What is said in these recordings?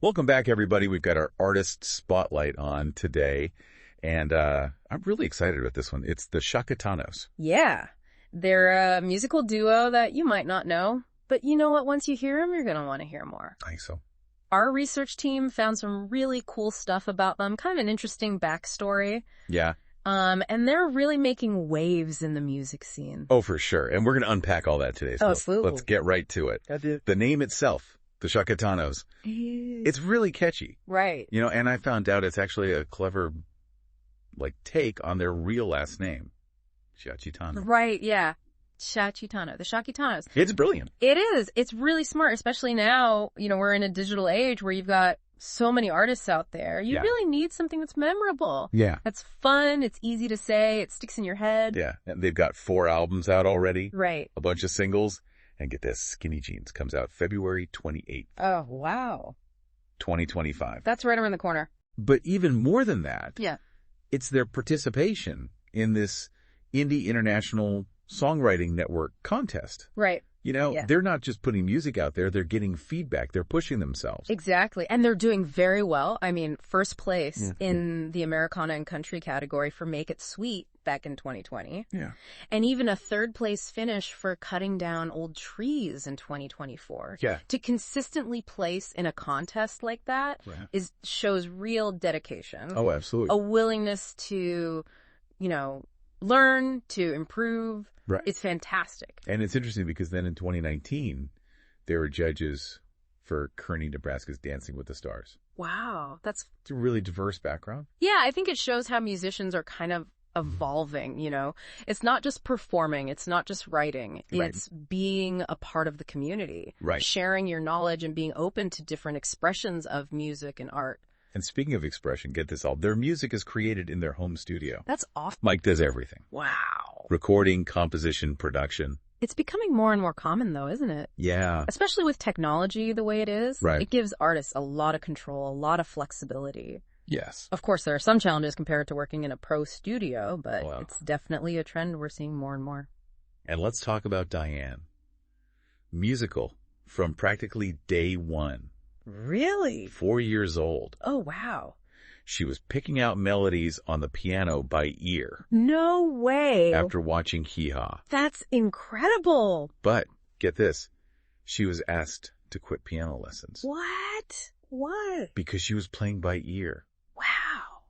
Welcome back, everybody. We've got our artist spotlight on today, and I'm really excited about this one. It's the Shockitanos. Yeah. They're a musical duo that you might not know, but you know what? Once you hear them, you're going to want to hear more. I think so. Our research team found some really cool stuff about them, kind of an interesting backstory. Yeah. And they're really making waves in the music scene. Oh, for sure. And we're going to unpack all that today. So absolutely. Let's get right to it. The name itself, the Shockitanos, it's really catchy. Right. You know, and I found out it's actually a clever, take on their real last name, Shockitano. Right, yeah. Shockitano, the Shockitanos. It's brilliant. It is. It's really smart, especially now, we're in a digital age where you've got so many artists out there. You really need something that's memorable. Yeah. That's fun. It's easy to say. It sticks in your head. Yeah. And they've got 4 albums out already. Right. A bunch of singles. And get this, Skinny Jeans comes out February 28th. Oh, wow. 2025. That's right around the corner. But even more than that, yeah, it's their participation in this Indie International Songwriting Network contest. Right. They're not just putting music out there, they're getting feedback, they're pushing themselves. Exactly. And they're doing very well. I mean, first place in the Americana and Country category for Make It Sweet back in 2020. Yeah. And even a third place finish for Cutting Down Old Trees in 2024. Yeah. To consistently place in a contest like that shows real dedication. Oh, absolutely. A willingness to, learn, to improve. Right. It's fantastic. And it's interesting because then in 2019, there were judges for Kearney, Nebraska's Dancing with the Stars. Wow. It's a really diverse background. Yeah, I think it shows how musicians are kind of evolving, It's not just performing. It's not just writing. Right. It's being a part of the community. Right. Sharing your knowledge and being open to different expressions of music and art. And speaking of expression, get this all. Their music is created in their home studio. That's awesome. Mike does everything. Wow. Recording, composition, production. It's becoming more and more common, though, isn't it? Yeah. Especially with technology the way it is. Right. It gives artists a lot of control, a lot of flexibility. Yes. Of course, there are some challenges compared to working in a pro studio, but it's definitely a trend we're seeing more and more. And let's talk about Diane. Musical from practically day one. Really? 4 years old. Oh, wow. She was picking out melodies on the piano by ear. No way. After watching Hee Haw. That's incredible. But, get this, she was asked to quit piano lessons. What? What? Because she was playing by ear. Wow.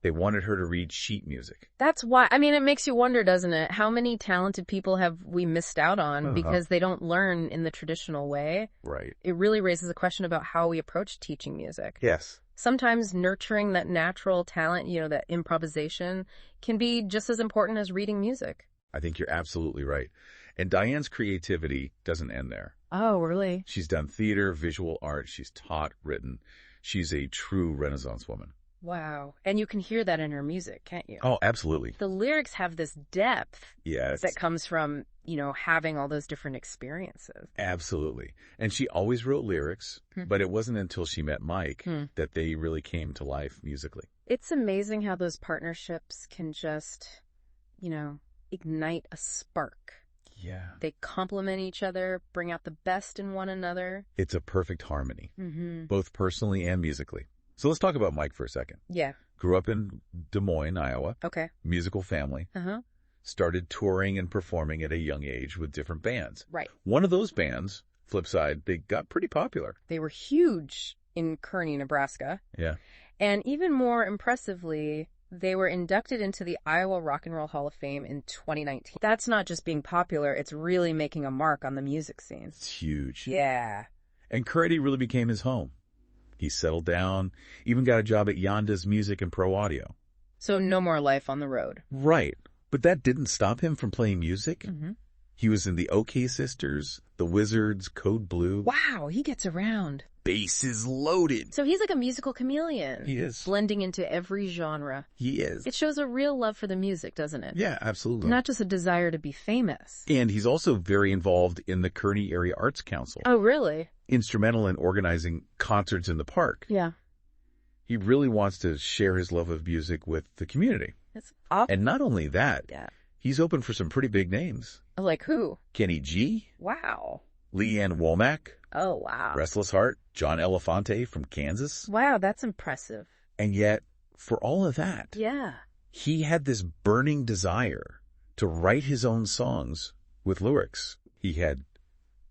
They wanted her to read sheet music. That's why. I mean, it makes you wonder, doesn't it? How many talented people have we missed out on because they don't learn in the traditional way? Right. It really raises a question about how we approach teaching music. Yes. Sometimes nurturing that natural talent, that improvisation, can be just as important as reading music. I think you're absolutely right. And Diane's creativity doesn't end there. Oh, really? She's done theater, visual art. She's taught, written. She's a true Renaissance woman. Wow. And you can hear that in her music, can't you? Oh, absolutely. The lyrics have this depth that comes from, having all those different experiences. Absolutely. And she always wrote lyrics, but it wasn't until she met Mike that they really came to life musically. It's amazing how those partnerships can just, ignite a spark. Yeah. They complement each other, bring out the best in one another. It's a perfect harmony, both personally and musically. So let's talk about Mike for a second. Yeah. Grew up in Des Moines, Iowa. Okay. Musical family. Started touring and performing at a young age with different bands. Right. One of those bands, flip side, they got pretty popular. They were huge in Kearney, Nebraska. Yeah. And even more impressively, they were inducted into the Iowa Rock and Roll Hall of Fame in 2019. That's not just being popular, it's really making a mark on the music scene. It's huge. Yeah. And Kearney really became his home. He settled down, even got a job at Yonda's Music and Pro Audio. So no more life on the road. Right. But that didn't stop him from playing music. He was in the OK Sisters, the Wizards, Code Blue. Wow, he gets around. Bases loaded. So he's like a musical chameleon. He is. Blending into every genre. He is. It shows a real love for the music, doesn't it? Yeah, absolutely. Not just a desire to be famous. And he's also very involved in the Kearney Area Arts Council. Oh, really? Instrumental in organizing concerts in the park. Yeah. He really wants to share his love of music with the community. That's awesome. And not only that, he's open for some pretty big names. Like who? Kenny G. Wow. Leanne Womack, Oh, wow. Restless Heart, John Elefante from Kansas. Wow, that's impressive. And yet, for all of that, Yeah. he had this burning desire to write his own songs with lyrics. He had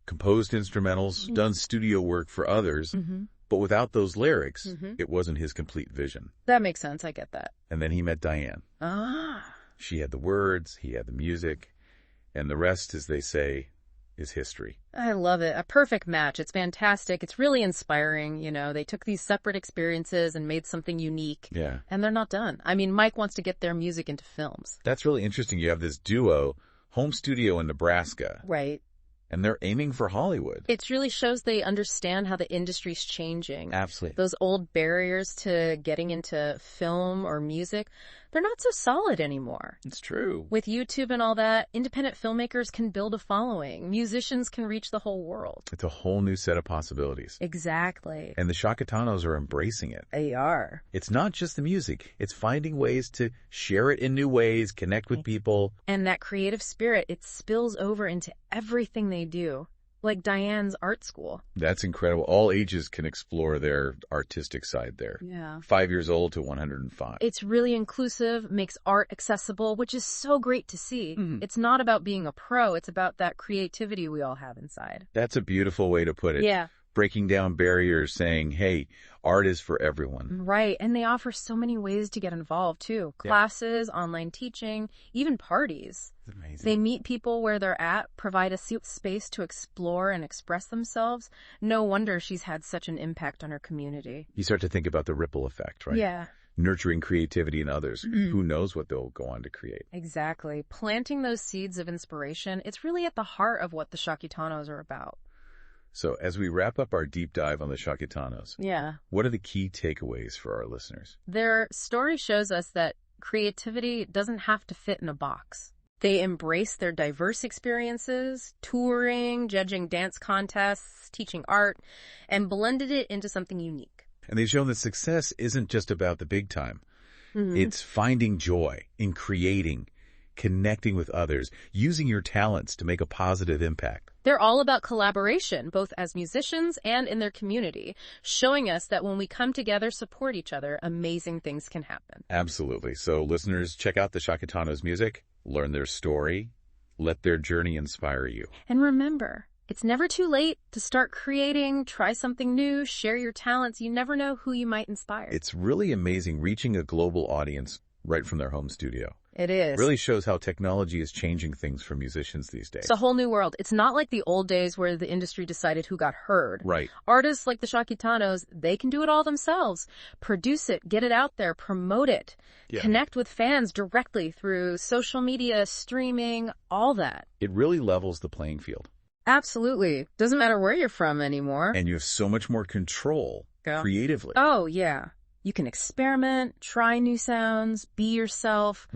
composed instrumentals, done studio work for others, but without those lyrics, it wasn't his complete vision. That makes sense. I get that. And then he met Diane. Ah. She had the words, he had the music, and the rest, as they say, is history. I love it. A perfect match. It's fantastic. It's really inspiring. You know, they took these separate experiences and made something unique. Yeah. And they're not done. I mean, Mike wants to get their music into films. That's really interesting. You have this duo, home studio in Nebraska, Right. and they're aiming for Hollywood. It really shows they understand how the industry's changing. Absolutely. Those old barriers to getting into film or music, they're not so solid anymore. It's true. With YouTube and all that, independent filmmakers can build a following. Musicians can reach the whole world. It's a whole new set of possibilities. Exactly. And the Shockitanos are embracing it. They are. It's not just the music. It's finding ways to share it in new ways, connect with people. And that creative spirit, it spills over into everything they do. Like Diane's art school. That's incredible. All ages can explore their artistic side there. Yeah. 5 years old to 105. It's really inclusive, makes art accessible, which is so great to see. It's not about being a pro, it's about that creativity we all have inside. That's a beautiful way to put it. Yeah. Breaking down barriers, saying, hey, art is for everyone. Right, and they offer so many ways to get involved, too. Classes, online teaching, even parties. It's amazing. They meet people where they're at, provide a space to explore and express themselves. No wonder she's had such an impact on her community. You start to think about the ripple effect, right? Yeah. Nurturing creativity in others. Who knows what they'll go on to create? Exactly. Planting those seeds of inspiration, it's really at the heart of what the Shockitanos are about. So as we wrap up our deep dive on the Shockitanos, Yeah. what are the key takeaways for our listeners? Their story shows us that creativity doesn't have to fit in a box. They embrace their diverse experiences, touring, judging dance contests, teaching art, and blended it into something unique. And they've shown that success isn't just about the big time. It's finding joy in creating, connecting with others, using your talents to make a positive impact. They're all about collaboration, both as musicians and in their community, showing us that when we come together, support each other, amazing things can happen. Absolutely. So listeners, check out the Shockitanos' music, learn their story, let their journey inspire you. And remember, it's never too late to start creating, try something new, share your talents. You never know who you might inspire. It's really amazing reaching a global audience right from their home studio. It is. It really shows how technology is changing things for musicians these days. It's a whole new world. It's not like the old days where the industry decided who got heard. Right. Artists like the Shockitanos, they can do it all themselves. Produce it, get it out there, promote it, connect with fans directly through social media, streaming, all that. It really levels the playing field. Absolutely. Doesn't matter where you're from anymore. And you have so much more control creatively. Oh, yeah. You can experiment, try new sounds, be yourself.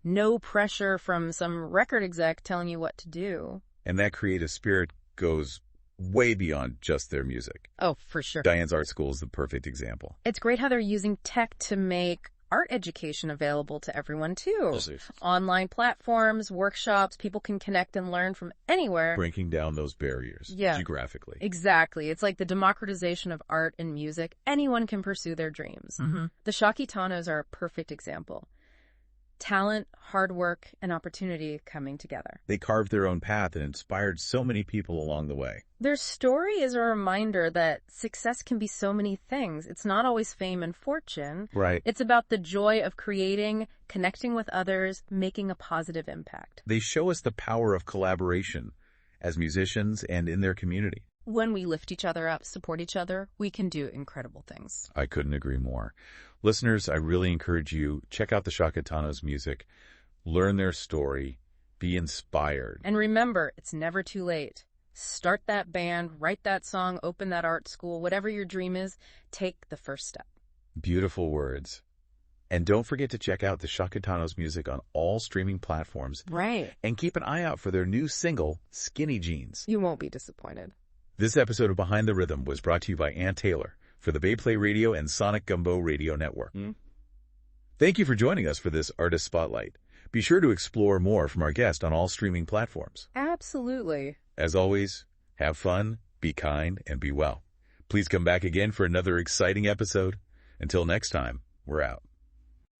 No pressure from some record exec telling you what to do. And that creative spirit goes way beyond just their music. Oh, for sure. Diane's Art School is the perfect example. It's great how they're using tech to make art education available to everyone, too. Online platforms, workshops, people can connect and learn from anywhere. Breaking down those barriers geographically. Exactly. It's like the democratization of art and music. Anyone can pursue their dreams. The Shockitanos are a perfect example. Talent, hard work, and opportunity coming together. They carved their own path and inspired so many people along the way. Their story is a reminder that success can be so many things. It's not always fame and fortune. Right. It's about the joy of creating, connecting with others, making a positive impact. They show us the power of collaboration as musicians and in their community. When we lift each other up, support each other, we can do incredible things. I couldn't agree more. Listeners, I really encourage you, check out the Shockitanos' music, learn their story, be inspired. And remember, it's never too late. Start that band, write that song, open that art school, whatever your dream is, take the first step. Beautiful words. And don't forget to check out the Shockitanos' music on all streaming platforms. Right. And keep an eye out for their new single, Skinny Jeans. You won't be disappointed. This episode of Behind the Rhythm was brought to you by Ann Taylor for the Bay Play Radio and Sonic Gumbo Radio Network. Thank you for joining us for this Artist Spotlight. Be sure to explore more from our guest on all streaming platforms. Absolutely. As always, Have fun, be kind, and be well. Please come back again for another exciting episode. Until next time, we're out.